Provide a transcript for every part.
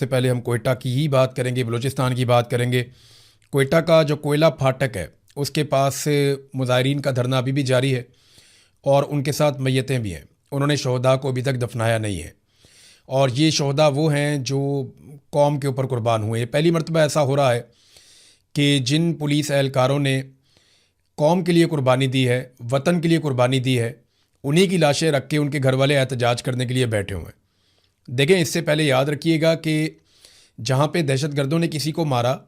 से पहले हम कोयटा की ही बात करेंगे, बलूचिस्तान की बात करेंगे। कोयटा का जो कोयला फाटक है उसके पास मुजाहिरीन का धरना अभी भी जारी है और उनके साथ मैयतें भी हैं। उन्होंने शहदा को अभी तक दफनाया नहीं है और ये शहदा वो हैं जो कौम के ऊपर कुर्बान हुए। पहली मरतबा ऐसा हो रहा है कि जिन पुलिस एहलकारों ने कौम के लिए कुर्बानी दी है, वतन के लिए कुर्बानी दी है, उन्हीं की लाशें रख के उनके घर वाले एहतजाज करने के लिए बैठे हुए हैं। देखें, इससे पहले याद रखिएगा कि जहाँ पे दहशतगर्दों ने किसी को मारा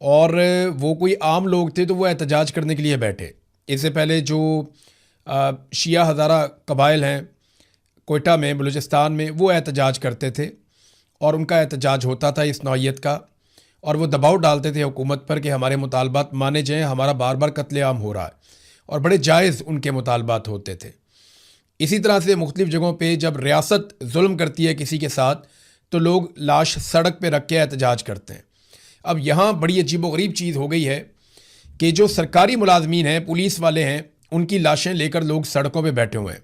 और वो कोई आम लोग थे तो वो एहतजाज करने के लिए बैठे। इससे पहले जो शिया हज़ारा कबाइल हैं कोयटा में, बलूचिस्तान में, वो एहतजाज करते थे और उनका एहतजाज होता था इस नौइयत का, और वो दबाव डालते थे हुकूमत पर कि हमारे मुतालबात माने जाएँ, हमारा बार बार कत्लेआम हो रहा है, और बड़े जायज़ उनके मुतालबात होते थे। इसी तरह से मुख्तलिफ़ जगहों पे जब रियासत जुल्म करती है किसी के साथ तो लोग लाश सड़क पे रख के एहतजाज करते हैं। अब यहाँ बड़ी अजीबोगरीब चीज़ हो गई है कि जो सरकारी मुलाजमीन हैं, पुलिस वाले हैं, उनकी लाशें लेकर लोग सड़कों पे बैठे हुए हैं।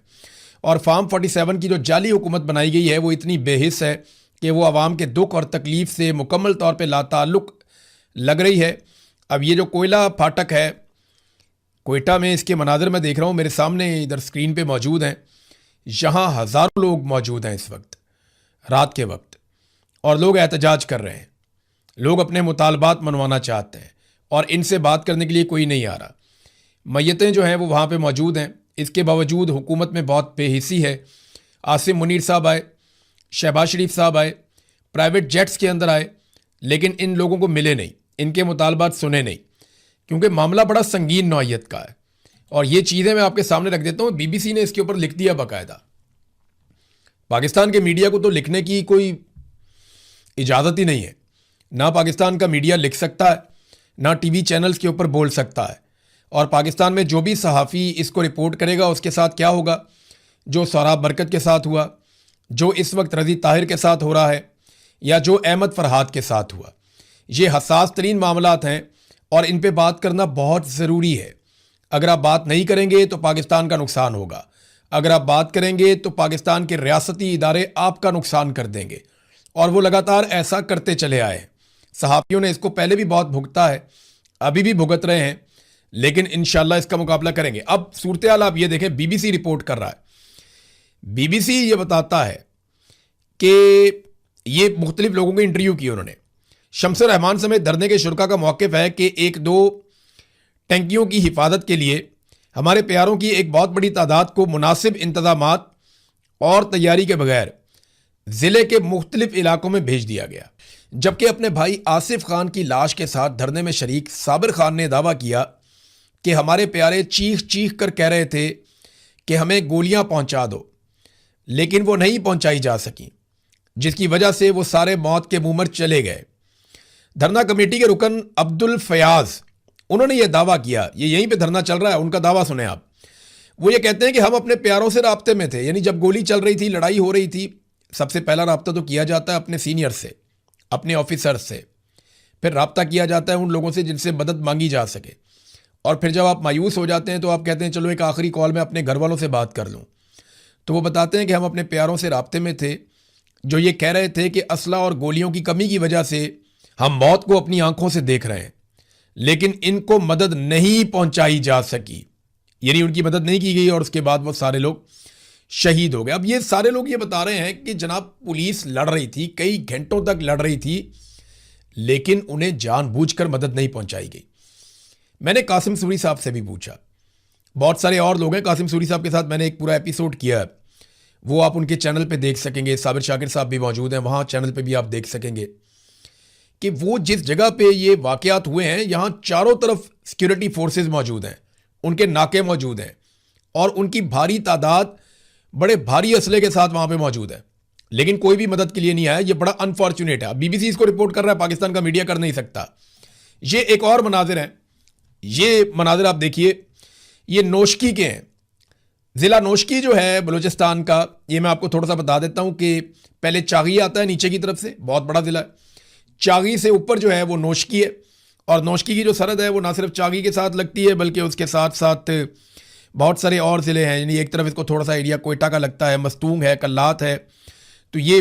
और फार्म 47 की जो जाली हुकूमत बनाई गई है वो इतनी बेहिस है कि वो आवाम के दुख और तकलीफ़ से मुकम्मल तौर पे लाताल्लुक़ लग रही है। अब ये जो कोयला फाटक है कोयटा में, इसके मनाज़र मैं देख रहा हूँ, मेरे सामने इधर स्क्रीन पे मौजूद हैं। यहाँ हज़ारों लोग मौजूद हैं इस वक्त, रात के वक्त, और लोग एहतजाज कर रहे हैं। लोग अपने मुतालबात मनवाना चाहते हैं और इनसे बात करने के लिए कोई नहीं आ रहा। मैयतें जो हैं वो वहाँ पे मौजूद हैं। इसके बावजूद हुकूमत में बहुत बेहिसी है। आसिम मुनीर साहब आए, शहबाज शरीफ साहब आए, प्राइवेट जेट्स के अंदर आए, लेकिन इन लोगों को मिले नहीं, इनके मुतालबात सुने नहीं, क्योंकि मामला बड़ा संगीन नौइयत का है। और ये चीज़ें मैं आपके सामने रख देता हूँ। बीबीसी ने इसके ऊपर लिख दिया बाकायदा। पाकिस्तान के मीडिया को तो लिखने की कोई इजाज़त ही नहीं है। ना पाकिस्तान का मीडिया लिख सकता है, ना टीवी चैनल्स के ऊपर बोल सकता है। और पाकिस्तान में जो भी सहाफ़ी इसको रिपोर्ट करेगा उसके साथ क्या होगा, जो सौराब बरकत के साथ हुआ, जो इस वक्त रज़ी ताहिर के साथ हो रहा है, या जो अहमद फरहाद के साथ हुआ। ये हसास तरीन मामलात हैं और इन पे बात करना बहुत ज़रूरी है। अगर आप बात नहीं करेंगे तो पाकिस्तान का नुकसान होगा, अगर आप बात करेंगे तो पाकिस्तान के रियासती इदारे आपका नुकसान कर देंगे, और वो लगातार ऐसा करते चले आए हैं। सहाफ़ियों ने इसको पहले भी बहुत भुगता है, अभी भी भुगत रहे हैं, लेकिन इंशाल्लाह इसका मुकाबला करेंगे। अब सूरत हाल आप ये देखें, बीबीसी रिपोर्ट कर रहा है। बीबीसी ये बताता है कि ये मुख्तलिफ लोगों के इंटरव्यू किए उन्होंने। शम्स रहमान समेत धरने के शुरका का मौक़िफ़ है कि एक दो टंकियों की हिफाजत के लिए हमारे प्यारों की एक बहुत बड़ी तादाद को मुनासिब इंतजामात और तैयारी के बगैर ज़िले के मुख्तलिफ इलाकों में भेज दिया गया। जबकि अपने भाई आसिफ खान की लाश के साथ धरने में शरीक साबिर खान ने दावा किया कि हमारे प्यारे चीख चीख कर कह रहे थे कि हमें गोलियां पहुंचा दो, लेकिन वो नहीं पहुंचाई जा सकी, जिसकी वजह से वो सारे मौत के मुंह पर चले गए। धरना कमेटी के रुकन अब्दुल फयाज, उन्होंने ये दावा किया, ये यहीं पे धरना चल रहा है, उनका दावा सुने आप। वो ये कहते हैं कि हम अपने प्यारों से राब्ते में थे, यानी जब गोली चल रही थी, लड़ाई हो रही थी, सबसे पहला राब्ता तो किया जाता है अपने सीनियर से, अपने ऑफिसर से, फिर राब्ता किया जाता है उन लोगों से जिनसे मदद मांगी जा सके, और फिर जब आप मायूस हो जाते हैं तो आप कहते हैं चलो एक आखिरी कॉल में अपने घर वालों से बात कर लूँ। तो वो बताते हैं कि हम अपने प्यारों से राब्ते में थे जो ये कह रहे थे कि असला और गोलियों की कमी की वजह से हम मौत को अपनी आंखों से देख रहे हैं, लेकिन इनको मदद नहीं पहुंचाई जा सकी, यानी उनकी मदद नहीं की गई, और उसके बाद वो सारे लोग शहीद हो गए। अब ये सारे लोग ये बता रहे हैं कि जनाब पुलिस लड़ रही थी, कई घंटों तक लड़ रही थी, लेकिन उन्हें जानबूझकर मदद नहीं पहुंचाई गई। मैंने कासिम सूरी साहब से भी पूछा, बहुत सारे और लोग हैं, कासिम सूरी साहब के साथ मैंने एक पूरा एपिसोड किया है, वो आप उनके चैनल पे देख सकेंगे। साबिर शाकिर साहब भी मौजूद हैं, वहाँ चैनल पे भी आप देख सकेंगे कि वो जिस जगह पे ये वाक़यात हुए हैं, यहाँ चारों तरफ सिक्योरिटी फोर्सेस मौजूद हैं, उनके नाके मौजूद हैं, और उनकी भारी तादाद बड़े भारी असले के साथ वहाँ पे मौजूद है, लेकिन कोई भी मदद के लिए नहीं आया। ये बड़ा अनफॉर्चुनेट है। बीबीसी इसको रिपोर्ट कर रहा है, पाकिस्तान का मीडिया कर नहीं सकता। ये एक और मनाजिर हैं, ये मनाजिर आप देखिए, ये नोशकी के हैं। ज़िला नोशकी जो है बलूचिस्तान का, ये मैं आपको थोड़ा सा बता देता हूँ कि पहले चागी आता है नीचे की तरफ से, बहुत बड़ा ज़िला है। चागी से ऊपर जो है वो नोशकी है, और नोशकी की जो सरहद है वो ना सिर्फ चागी के साथ लगती है बल्कि उसके साथ साथ बहुत सारे और ज़िले हैं। यानी एक तरफ इसको थोड़ा सा एरिया कोयटा का लगता है, मस्तूंग है, कल्लात है। तो ये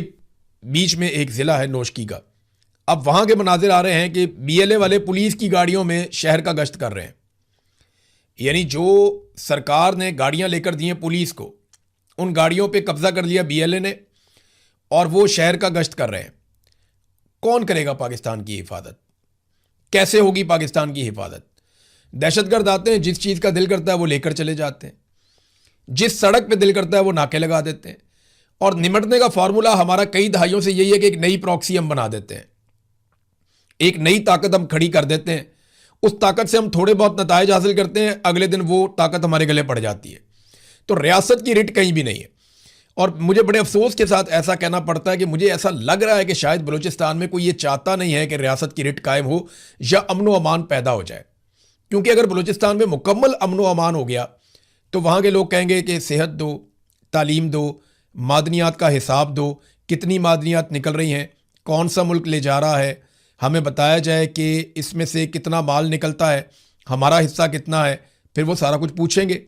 बीच में एक ज़िला है नोशकी का। अब वहाँ के मनाजिर आ रहे हैं कि बीएलए वाले पुलिस की गाड़ियों में शहर का गश्त कर रहे हैं। यानी जो सरकार ने गाड़ियाँ लेकर दी हैं पुलिस को, उन गाड़ियों पे कब्जा कर लिया बीएलए ने और वो शहर का गश्त कर रहे हैं। कौन करेगा पाकिस्तान की हिफाजत? कैसे होगी पाकिस्तान की हिफाजत? दहशतगर्द आते हैं, जिस चीज़ का दिल करता है वो लेकर चले जाते हैं, जिस सड़क पे दिल करता है वो नाके लगा देते हैं। और निमटने का फार्मूला हमारा कई दहाइयों से यही है कि एक नई प्रॉक्सी हम बना देते हैं, एक नई ताकत हम खड़ी कर देते हैं, उस ताकत से हम थोड़े बहुत नताइज हासिल करते हैं, अगले दिन वो ताकत हमारे गले पड़ जाती है। तो रियासत की रिट कहीं भी नहीं है। और मुझे बड़े अफसोस के साथ ऐसा कहना पड़ता है कि मुझे ऐसा लग रहा है कि शायद बलूचिस्तान में कोई ये चाहता नहीं है कि रियासत की रिट कायम हो या अमन व अमान पैदा हो जाए। क्योंकि अगर बलूचिस्तान में मुकम्मल अमन व अमान हो गया तो वहाँ के लोग कहेंगे कि सेहत दो, तालीम दो, मादनियात का हिसाब दो, कितनी मादनियात निकल रही हैं, कौन सा मुल्क ले जा रहा है, हमें बताया जाए कि इसमें से कितना माल निकलता है, हमारा हिस्सा कितना है। फिर वो सारा कुछ पूछेंगे,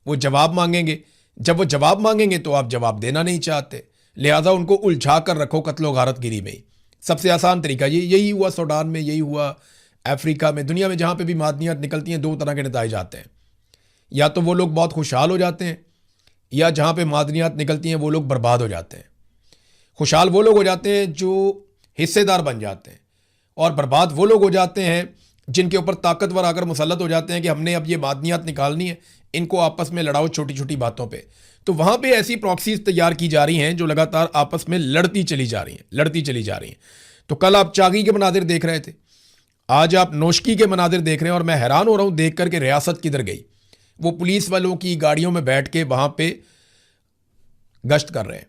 वो जवाब मांगेंगे। जब वो जवाब मांगेंगे तो आप जवाब देना नहीं चाहते, लिहाजा उनको उलझा कर रखो कत्लो गारतगिरी में ही। सबसे आसान तरीका यही हुआ सूडान में, यही हुआ अफ्रीका में, दुनिया में जहाँ पे भी मादनियात निकलती हैं दो तरह के नताइज आते हैं। या तो वो लोग बहुत खुशहाल हो जाते हैं, या जहाँ पे मादनियात निकलती हैं वो लोग बर्बाद हो जाते हैं। खुशहाल वो लोग हो जाते हैं जो हिस्सेदार बन जाते हैं, और बर्बाद वो लोग हो जाते हैं जिनके ऊपर ताकतवर आकर मुसल्लत हो जाते हैं कि हमने अब ये मादनियात निकालनी है, इनको आपस में लड़ाओ छोटी छोटी बातों पे। तो वहाँ पे ऐसी प्रॉक्सीज तैयार की जा रही हैं जो लगातार आपस में लड़ती चली जा रही हैं। तो कल आप चागी के मनाजिर देख रहे थे, आज आप नोशकी के मनाजिर देख रहे हैं, और मैं हैरान हो रहा हूँ देख कर के रियासत किधर गई। वो पुलिस वालों की गाड़ियों में बैठ के वहाँ पे गश्त कर रहे हैं।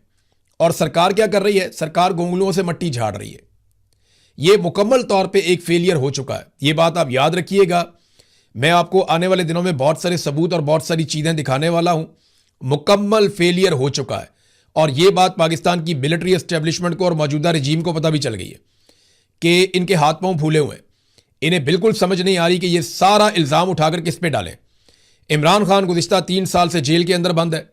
और सरकार क्या कर रही है? सरकार गोंगलुओं से मट्टी झाड़ रही है। ये मुकम्मल तौर पे एक फेलियर हो चुका है, ये बात आप याद रखिएगा। मैं आपको आने वाले दिनों में बहुत सारे सबूत और बहुत सारी चीज़ें दिखाने वाला हूं। मुकम्मल फेलियर हो चुका है, और ये बात पाकिस्तान की मिलिट्री एस्टेब्लिशमेंट को और मौजूदा रजीम को पता भी चल गई है कि इनके हाथ पांव फूले हुए हैं। इन्हें बिल्कुल समझ नहीं आ रही कि ये सारा इल्ज़ाम उठाकर किस पे डालें। इमरान खान गुज़िश्ता 3 साल से जेल के अंदर बंद है,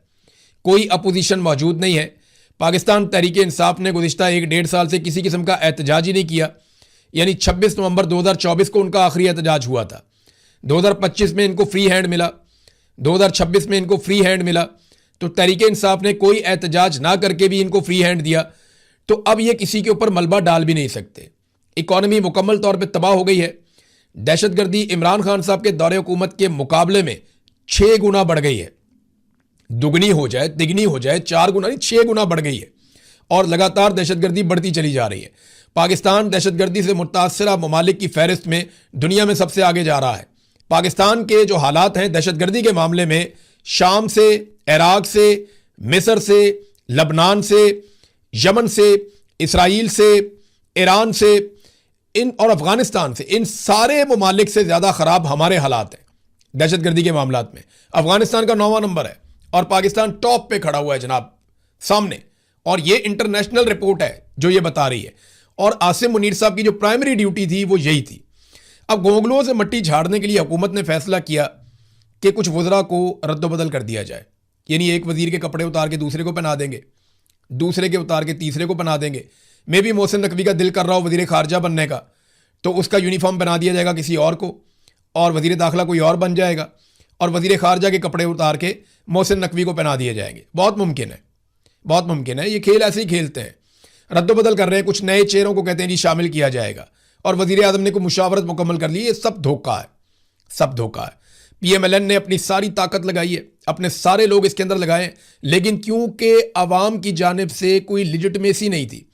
कोई अपोजिशन मौजूद नहीं है। पाकिस्तान तहरीक इंसाफ ने गुज़िश्ता 1-1.5 साल से किसी किस्म का एहतजाज ही नहीं किया। यानी 26 नवंबर 2024 को उनका आखिरी एहतजाज हुआ था। 2025 में इनको फ्री हैंड मिला, 2026 में इनको फ्री हैंड मिला। तो तहरीक इंसाफ ने कोई एहतजाज ना करके भी इनको फ्री हैंड दिया। तो अब ये किसी के ऊपर मलबा डाल भी नहीं सकते। इकॉनमी मुकम्मल तौर पे तबाह हो गई है। दहशतगर्दी इमरान खान साहब के दौरे हुकूमत के मुकाबले में 6 गुना बढ़ गई है। दुगनी हो जाए, तिगनी हो जाए, 4 गुना नहीं, 6 गुना बढ़ गई है। और लगातार दहशतगर्दी बढ़ती चली जा रही है। पाकिस्तान दहशतगर्दी से मुतासरा ममालिक की फहरिस्त में दुनिया में सबसे आगे जा रहा है। पाकिस्तान के जो हालात हैं दहशतगर्दी के मामले में, शाम से, इराक से, मिस्र से, लबनान से, यमन से, इसराइल से, ईरान से, इन और अफगानिस्तान से, इन सारे ममालिक से ज़्यादा ख़राब हमारे हालात हैं दहशतगर्दी के मामलात में। अफगानिस्तान का 9वां नंबर है और पाकिस्तान टॉप पे खड़ा हुआ है जनाब सामने। और ये इंटरनेशनल रिपोर्ट है जो ये बता रही है। और आसिम मुनीर साहब की जो प्राइमरी ड्यूटी थी वो यही थी। अब गोंगलुओं से मट्टी झाड़ने के लिए हुकूमत ने फैसला किया कि कुछ वज़रा को रद्दबदल कर दिया जाए। यानी एक वज़ीर के कपड़े उतार के दूसरे को पहना देंगे, दूसरे के उतार के तीसरे को पहना देंगे। मे भी मोहसिन नकवी का दिल कर रहा हो वज़ीर खारजा बनने का, तो उसका यूनिफॉर्म बना दिया जाएगा किसी और को, और वज़ीर दाखिला कोई और बन जाएगा, और वज़ीर खारजा के कपड़े उतार के मोहसिन नकवी को पहना दिए जाएंगे। बहुत मुमकिन है, बहुत मुमकिन है। ये खेल ऐसे ही खेलते हैं, रद्दबदल कर रहे हैं। कुछ नए चेहरों को कहते हैं जी शामिल किया जाएगा, और वज़ीर आज़म ने कोई मुशावरत मुकम्मल कर ली। ये सब धोखा है, सब धोखा है। PMLN ने अपनी सारी ताकत लगाई है, अपने सारे लोग इसके अंदर लगाए, लेकिन क्योंकि अवाम की जानिब से कोई लिजिटमेसी नहीं थी,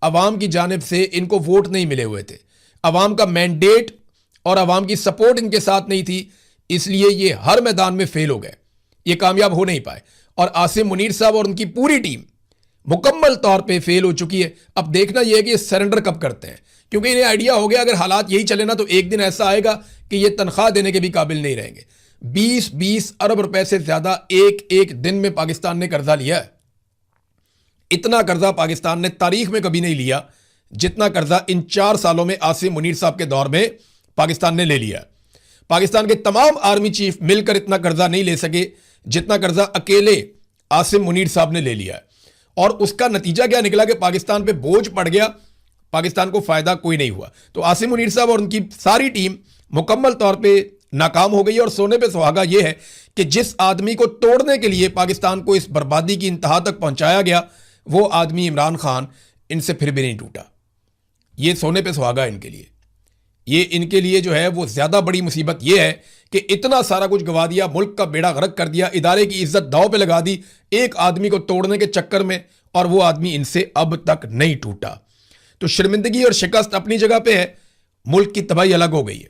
अवाम की जानिब से इनको वोट नहीं मिले हुए थे, अवाम का मैंडेट और अवाम की सपोर्ट इनके साथ नहीं थी, इसलिए ये हर मैदान में फेल हो गए, ये कामयाब हो नहीं पाए। और आसिम मुनीर साहब और उनकी पूरी टीम मुकम्मल तौर पे फेल हो चुकी है। अब देखना यह है कि ये सरेंडर कब करते हैं, क्योंकि इन्हें आइडिया हो गया अगर हालात यही चले ना तो एक दिन ऐसा आएगा कि ये तनख्वाह देने के भी काबिल नहीं रहेंगे। 20-20 अरब रुपए से ज्यादा एक एक दिन में पाकिस्तान ने कर्जा लिया है। इतना कर्जा पाकिस्तान ने तारीख में कभी नहीं लिया जितना कर्जा इन 4 सालों में आसिम मुनीर साहब के दौर में पाकिस्तान ने ले लिया। पाकिस्तान के तमाम आर्मी चीफ मिलकर इतना कर्जा नहीं ले सके जितना कर्जा अकेले आसिम मुनीर साहब ने ले लिया है। और उसका नतीजा क्या निकला कि पाकिस्तान पे बोझ पड़ गया, पाकिस्तान को फायदा कोई नहीं हुआ। तो आसिम मुनीर साहब और उनकी सारी टीम मुकम्मल तौर पे नाकाम हो गई। और सोने पे सुहागा ये है कि जिस आदमी को तोड़ने के लिए पाकिस्तान को इस बर्बादी की इंतहा तक पहुंचाया गया, वो आदमी इमरान खान इनसे फिर भी नहीं टूटा। ये सोने पे सुहागा इनके लिए। ये इनके लिए जो है वो ज्यादा बड़ी मुसीबत ये है कि इतना सारा कुछ गवा दिया, मुल्क का बेड़ा गर्क कर दिया, इदारे की इज्जत दांव पे लगा दी एक आदमी को तोड़ने के चक्कर में, और वो आदमी इनसे अब तक नहीं टूटा। तो शर्मिंदगी और शिकस्त अपनी जगह पे है, मुल्क की तबाही अलग हो गई है।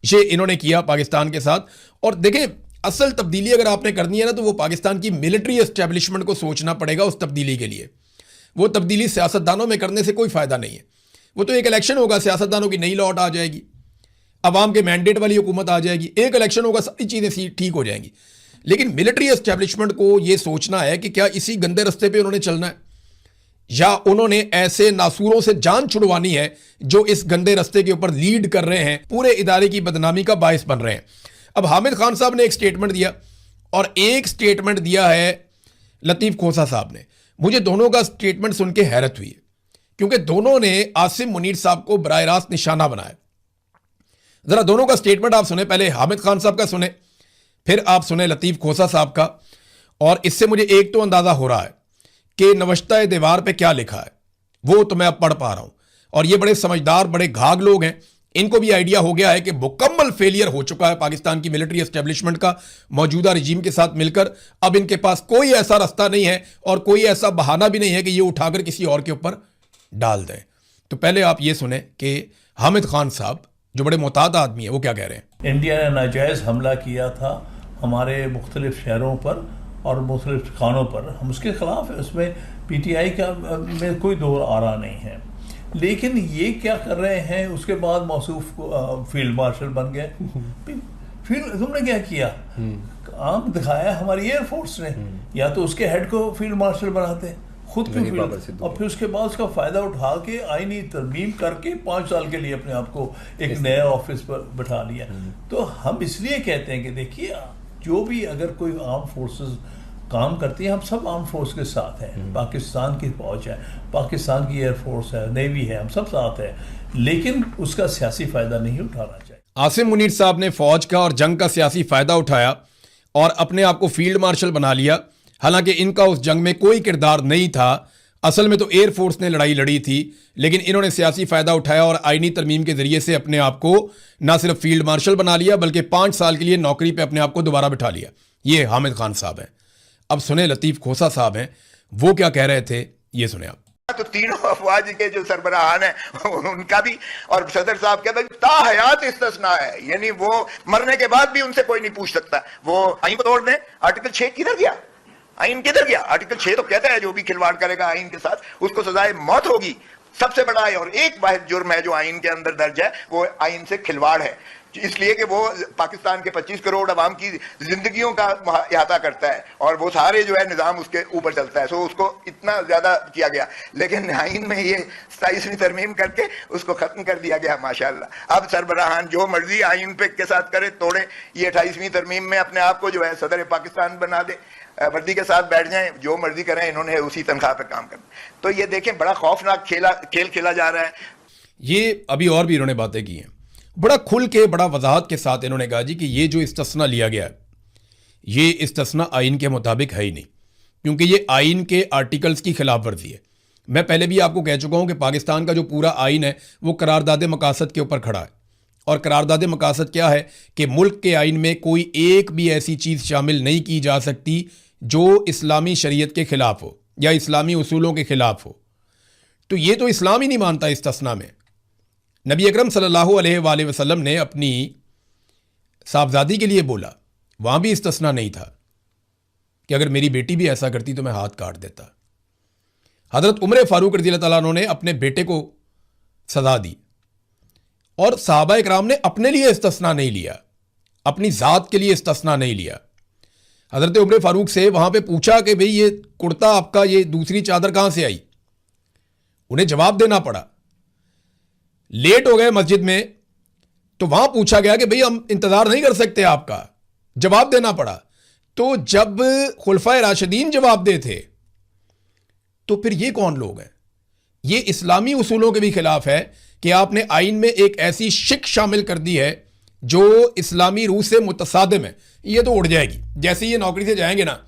ये इन्होंने किया पाकिस्तान के साथ। और देखें, असल तब्दीली अगर आपने करनी है ना, तो वो पाकिस्तान की मिलिट्री एस्टेब्लिशमेंट को सोचना पड़ेगा उस तब्दीली के लिए। वो तब्दीली सियासतदानों में करने से कोई फायदा नहीं है। वो तो एक इलेक्शन होगा, सियासतदानों की नई लौट आ जाएगी, अवाम के मैंडेट वाली हुकूमत आ जाएगी, एक इलेक्शन होगा, सारी चीज़ें ठीक हो जाएंगी। लेकिन मिलिट्री एस्टेब्लिशमेंट को ये सोचना है कि क्या इसी गंदे रस्ते पे उन्होंने चलना है, या उन्होंने ऐसे नासूरों से जान छुड़वानी है जो इस गंदे रस्ते के ऊपर लीड कर रहे हैं, पूरे इदारे की बदनामी का बायस बन रहे हैं। अब हामिद खान साहब ने एक स्टेटमेंट दिया, और एक स्टेटमेंट दिया है लतीफ़ खोसा साहब ने। मुझे दोनों का स्टेटमेंट सुन के हैरत हुई है, क्योंकि दोनों ने आसिम मुनीर साहब को बराह रास्त निशाना बनाया। जरा दोनों का स्टेटमेंट आप सुने, पहले हामिद खान साहब का सुने, फिर आप सुने लतीफ़ खोसा साहब का। और इससे मुझे एक तो अंदाजा हो रहा है कि नवश्ता दीवार पे क्या लिखा है वो तो मैं अब पढ़ पा रहा हूं। और ये बड़े समझदार, बड़े घाघ लोग हैं, इनको भी आइडिया हो गया है कि मुकम्मल फेलियर हो चुका है पाकिस्तान की मिलिट्री एस्टेब्लिशमेंट का मौजूदा रजीम के साथ मिलकर। अब इनके पास कोई ऐसा रास्ता नहीं है और कोई ऐसा बहाना भी नहीं है कि ये उठाकर किसी और के ऊपर डाल दें। तो पहले आप ये सुने कि हामिद खान साहब, जो बड़े मोहतात आदमी है, वो क्या कह रहे हैं। इंडिया ने नाजायज़ हमला किया था हमारे मुख्तलिफ शहरों पर और मुख्तलिफ ठिकानों पर, हम उसके खिलाफ है, उसमें PTI का में कोई दो आरा नहीं है। लेकिन ये क्या कर रहे हैं, उसके बाद मौसूफ फील्ड मार्शल बन गए। फील्ड तुमने क्या किया, काम दिखाया हमारी एयरफोर्स ने, या तो उसके हेड को फील्ड मार्शल बनाते खुद के फील्ड, और फिर उसके बाद उसका फायदा उठा के आईनी तरमीम करके 5 साल के लिए अपने आप को एक नया ऑफिस पर बैठा लिया। तो हम इसलिए कहते हैं कि देखिए, जो भी अगर कोई आर्म फोर्सेस काम करती है, हम सब आर्म फोर्स के साथ हैं। पाकिस्तान की फौज है, पाकिस्तान की एयरफोर्स है, नेवी है, हम सब साथ हैं, लेकिन उसका सियासी फायदा नहीं उठाना चाहिए। आसिम मुनीर साहब ने फौज का और जंग का सियासी फायदा उठाया और अपने आप को फील्ड मार्शल बना लिया। हालांकि इनका उस जंग में कोई किरदार नहीं था, असल में तो एयरफोर्स ने लड़ाई लड़ी थी, लेकिन इन्होंने सियासी फायदा उठाया और आईनी तरमीम के जरिए से अपने आप को ना सिर्फ फील्ड मार्शल बना लिया, बल्कि 5 साल के लिए नौकरी पे अपने आप को दोबारा बिठा लिया। ये हामिद खान साहब हैं। अब सुने लतीफ़ खोसा साहब हैं, वो क्या कह रहे थे, ये सुने आप। तो तीनों अफवाज के जो सरबराहान है उनका भी, और सदर साहब कहते हैं ताहयात इस्तिस्ना है, यानी वो मरने के बाद भी उनसे कोई नहीं पूछ सकता। वो आईन को तोड़ दें, आर्टिकल 6 किधर गया, आईन किधर गया। आर्टिकल 6 तो कहता है जो भी खिलवाड़ करेगा आईन के साथ उसको सजाए मौत होगी, सबसे बड़ा है। और एक वाहिद जुर्म है जो आईन के अंदर दर्ज है, वो आईन से खिलवाड़ है, इसलिए कि वो पाकिस्तान के 25 करोड़ अवाम की जिंदगियों का अहाता करता है और वो सारे जो है निज़ाम उसके ऊपर चलता है। सो उसको इतना ज्यादा किया गया, लेकिन आइन में ये 27वीं तरमीम करके उसको खत्म कर दिया गया माशाल्लाह। अब सरबराहान जो मर्जी आइन पे के साथ करे तोड़े, ये 28वीं तरमीम में अपने आप को जो है सदर पाकिस्तान बना दे, वर्दी के साथ बैठ जाएं, जो मर्जी करें, इन्होंने उसी तनख्वाह पे काम करना। तो ये देखें, बड़ा खौफनाक खेल खेला जा रहा है। ये अभी और भी इन्होंने बातें की हैं, बड़ा खुल के, बड़ा वजाहत के साथ इन्होंने कहा जी कि ये जो इस्तिस्ना लिया गया है, ये इस्तिस्ना आइन के मुताबिक है ही नहीं, क्योंकि ये आइन के आर्टिकल्स की खिलाफ वर्जी है। मैं पहले भी आपको कह चुका हूं कि पाकिस्तान का जो पूरा आइन है वो करारदाद मकासद के ऊपर खड़ा है। और करारदाद मकासद क्या है कि मुल्क के आइन में कोई एक भी ऐसी चीज़ शामिल नहीं की जा सकती जो इस्लामी शरीयत के खिलाफ हो या इस्लामी उसूलों के खिलाफ हो। तो ये तो इस्लाम ही नहीं मानता इस्तिस्ना में। नबी अकरम सल्लल्लाहु अलैहि वसल्लम ने अपनी साहबजादी के लिए बोला, वहाँ भी इस्तिस्ना नहीं था कि अगर मेरी बेटी भी ऐसा करती तो मैं हाथ काट देता। हज़रत उमर फारूक रज़ी अल्लाह तआला अन्हु ने अपने बेटे को सज़ा दी और सहाबा इकराम ने अपने लिए इस्तिस्ना नहीं लिया, अपनी ज़ात के लिए इस्तिस्ना नहीं लिया। हज़रत उमर फारूक से वहाँ पे पूछा कि भाई ये कुर्ता आपका, ये दूसरी चादर कहाँ से आई? उन्हें जवाब देना पड़ा। लेट हो गए मस्जिद में तो वहां पूछा गया कि भाई हम इंतजार नहीं कर सकते आपका, जवाब देना पड़ा। तो जब खुलफाए राशिदीन जवाब दे थे तो फिर ये कौन लोग हैं? ये इस्लामी उसूलों के भी खिलाफ है कि आपने आइन में एक ऐसी शिक शामिल कर दी है जो इस्लामी रूह से मुतसादिम है। ये तो उड़ जाएगी जैसे ये नौकरी से जाएंगे ना,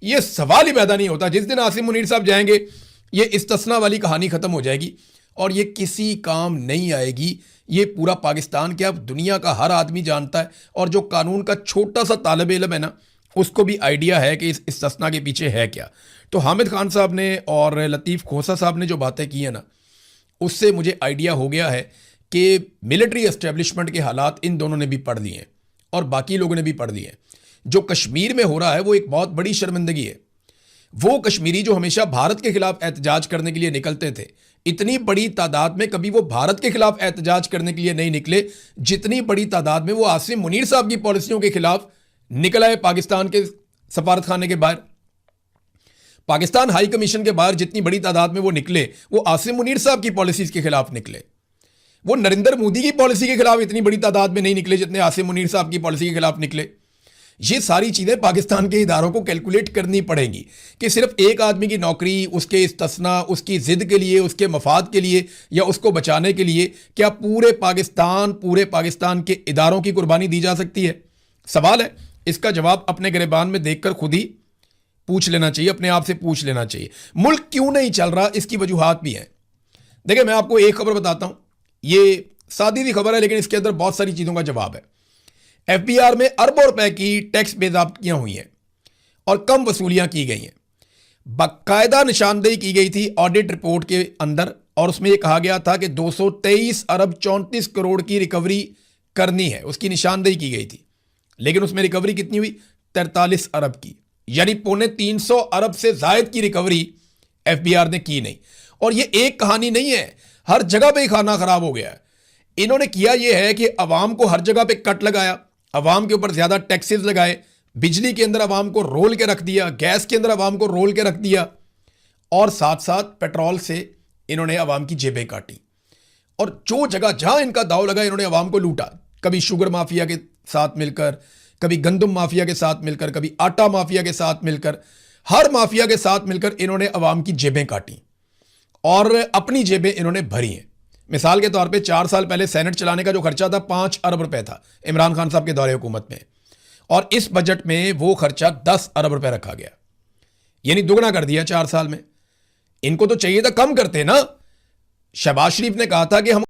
ये सवाल ही पैदा नहीं होता। जिस दिन आसिम मुनीर साहब जाएंगे ये इस्तिस्ना वाली कहानी खत्म हो जाएगी और ये किसी काम नहीं आएगी। ये पूरा पाकिस्तान क्या दुनिया का हर आदमी जानता है, और जो कानून का छोटा सा तालिब इल्म है ना उसको भी आइडिया है कि इस इस्तिस्ना के पीछे है क्या। तो हामिद खान साहब ने और लतीफ़ खोसा साहब ने जो बातें की हैं ना, उससे मुझे आइडिया हो गया है कि मिलिट्री एस्टेब्लिशमेंट के हालात इन दोनों ने भी पढ़ लिए हैं और बाकी लोगों ने भी पढ़ लिए हैं। जो कश्मीर में हो रहा है वो एक बहुत बड़ी शर्मिंदगी है। वो कश्मीरी जो हमेशा भारत के खिलाफ एहतजाज करने के लिए निकलते थे, इतनी बड़ी तादाद में कभी वो भारत के खिलाफ एहतजाज करने के लिए नहीं निकले जितनी बड़ी तादाद में वो आसिम मुनीर साहब की पॉलिसियों के खिलाफ निकला है। पाकिस्तान के सफारत खाने के बाहर, पाकिस्तान हाई कमीशन के बाहर जितनी बड़ी तादाद में वो निकले, वो आसिम मुनीर साहब की पॉलिसीज के खिलाफ निकले। वो नरेंद्र मोदी की पॉलिसी के खिलाफ इतनी बड़ी तादाद में नहीं निकले जितने आसिम मुनीर साहब की पॉलिसी के खिलाफ निकले। ये सारी चीज़ें पाकिस्तान के इदारों को कैलकुलेट करनी पड़ेंगी कि सिर्फ एक आदमी की नौकरी, उसके इस्तिस्ना, उसकी ज़िद के लिए, उसके मफाद के लिए या उसको बचाने के लिए क्या पूरे पाकिस्तान के इदारों की कुर्बानी दी जा सकती है? सवाल है, इसका जवाब अपने गिरबान में देखकर खुद ही पूछ लेना चाहिए, अपने आप से पूछ लेना चाहिए। मुल्क क्यों नहीं चल रहा, इसकी वजूहात भी हैं। देखिए, मैं आपको एक खबर बताता हूं, ये सादी सी खबर है लेकिन इसके अंदर बहुत सारी चीज़ों का जवाब है। एफबीआर में अरबों रुपए की टैक्स बेज़ाब्तियां हुई हैं और कम वसूलियां की गई हैं। बाकायदा निशानदेही की गई थी ऑडिट रिपोर्ट के अंदर, और उसमें यह कहा गया था कि 223 अरब 34 करोड़ की रिकवरी करनी है, उसकी निशानदेही की गई थी। लेकिन उसमें रिकवरी कितनी हुई? 43 अरब की, यानी 350 अरब से जायद की रिकवरी एफबीआर ने की नहीं। और ये एक कहानी नहीं है, हर जगह पे खाना खराब हो गया है। इन्होंने किया यह है कि अवाम को हर जगह पे कट लगाया, अवाम के ऊपर ज्यादा टैक्सेस लगाए, बिजली के अंदर अवाम को रोल के रख दिया, गैस के अंदर अवाम को रोल के रख दिया, और साथ साथ पेट्रोल से इन्होंने अवाम की जेबें काटी। और जो जगह जहां इनका दाव लगा इन्होंने अवाम को लूटा। कभी शुगर माफिया के साथ मिलकर, कभी गंदम माफिया के साथ मिलकर, कभी आटा माफिया के साथ मिलकर, हर माफिया के साथ मिलकर इन्होंने अवाम की जेबें काटी और अपनी जेबें इन्होंने भरी हैं। मिसाल के तौर पे 4 साल पहले सेनेट चलाने का जो खर्चा था 5 अरब रुपए था इमरान खान साहब के दौरे हुकूमत में, और इस बजट में वो खर्चा 10 अरब रुपए रखा गया, यानी दुगना कर दिया 4 साल में। इनको तो चाहिए था कम करते ना। शहबाज शरीफ ने कहा था कि हम